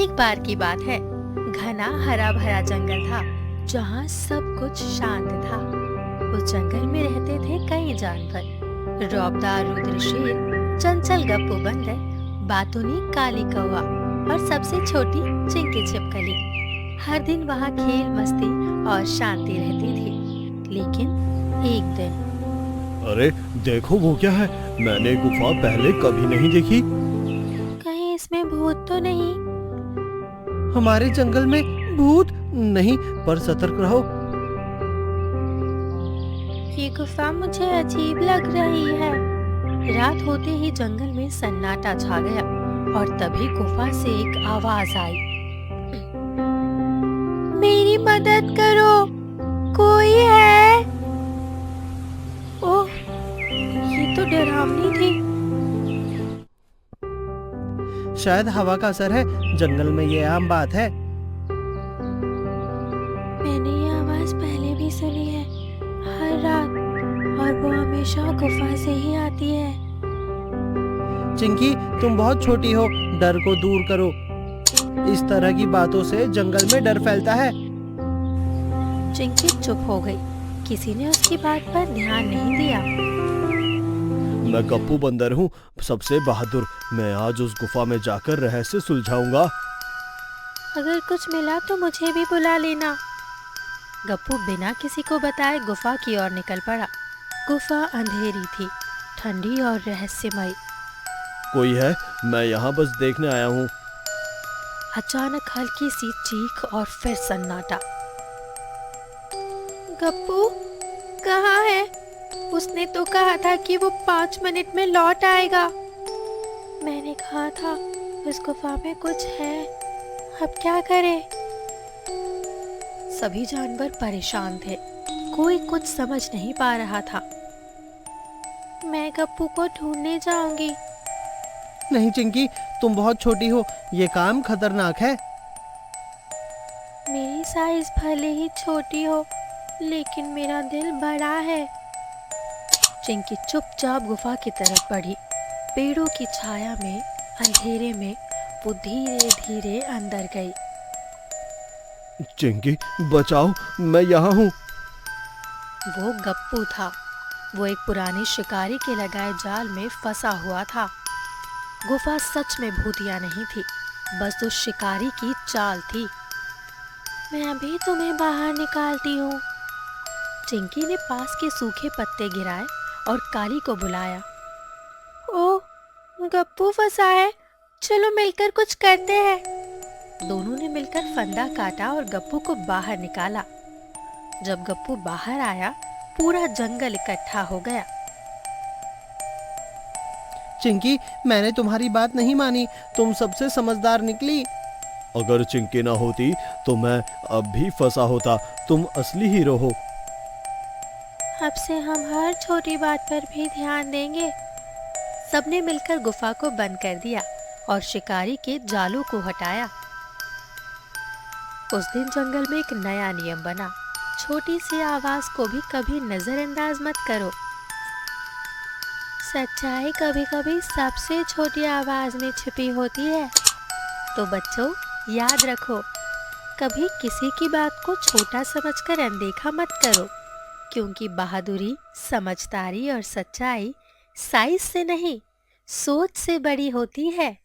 एक बार की बात है, घना हरा भरा जंगल था जहाँ सब कुछ शांत था। उस जंगल में रहते थे कई जानवर, रौबदार रुद्र शेर, चंचल गप्पू बंदर, बातूनी काली कौवा और सबसे छोटी चिंकी छिपकली। हर दिन वहाँ खेल मस्ती और शांति रहती थी। लेकिन एक दिन, अरे देखो वो क्या है, मैंने गुफा पहले कभी नहीं देखी। कहीं इसमें भूत तो नहीं? हमारे जंगल में भूत नहीं, पर सतर्क रहो। ये गुफा मुझे अजीब लग रही है। रात होते ही जंगल में सन्नाटा छा गया और तभी गुफा से एक आवाज आई, मेरी मदद करो, कोई है? ओह, ये तो डरावनी थी। शायद हवा का असर है, जंगल में ये आम बात है। मैंने ये आवाज पहले भी सुनी है, हर रात, और वो हमेशा गुफा से ही आती है। चिंकी, तुम बहुत छोटी हो, डर को दूर करो। इस तरह की बातों से जंगल में डर फैलता है। चिंकी चुप हो गई। किसी ने उसकी बात पर ध्यान नहीं दिया। मैं गप्पू बंदर हूँ, सबसे बहादुर। मैं आज उस गुफा में जाकर रहस्य सुलझाऊंगा। अगर कुछ मिला तो मुझे भी बुला लेना। गप्पू बिना किसी को बताए गुफा की ओर निकल पड़ा। गुफा अंधेरी थी, ठंडी और रहस्यमयी। कोई है? मैं यहाँ बस देखने आया हूँ। अचानक हल्की सी चीख और फिर सन्नाटा। गप्पू कहाँ है? उसने तो कहा था कि वो 5 मिनट में लौट आएगा। मैंने कहा था उस गुफा में कुछ है, अब क्या करें? सभी जानवर परेशान थे, कोई कुछ समझ नहीं पा रहा था। मैं गप्पू को ढूंढने जाऊंगी। नहीं चिंकी, तुम बहुत छोटी हो, ये काम खतरनाक है। मेरी साइज भले ही छोटी हो, लेकिन मेरा दिल बड़ा है। चिंकी चुपचाप गुफा की तरफ बढ़ी। पेड़ों की छाया में, अंधेरे में वो धीरे धीरे अंदर गई। चिंकी बचाओ, मैं यहाँ हूँ। वो गप्पू था। वो एक पुराने शिकारी के लगाए जाल में फंसा हुआ था। गुफा सच में भूतिया नहीं थी, बस उस शिकारी की चाल थी। मैं अभी तुम्हें बाहर निकालती हूँ। चिंकी ने पास के सूखे पत्ते गिराए और काली को बुलाया। ओह, गप्पू फंसा है, चलो मिलकर कुछ करते हैं। दोनों ने मिलकर फंदा काटा और गप्पू को बाहर निकाला। जब गप्पू बाहर आया, पूरा जंगल इकट्ठा हो गया। चिंकी, मैंने तुम्हारी बात नहीं मानी, तुम सबसे समझदार निकली। अगर चिंकी ना होती तो मैं अब भी फंसा होता। तुम असली हीरो हो। अब से हम हर छोटी बात पर भी ध्यान देंगे। सबने मिलकर गुफा को बंद कर दिया और शिकारी के जालों को हटाया। उस दिन जंगल में एक नया नियम बना, छोटी सी आवाज को भी कभी नजरअंदाज मत करो। सच्चाई कभी कभी सबसे छोटी आवाज में छिपी होती है। तो बच्चों, याद रखो, कभी किसी की बात को छोटा समझकर अनदेखा मत करो, क्योंकि बहादुरी, समझदारी और सच्चाई साइज से नहीं, सोच से बड़ी होती है।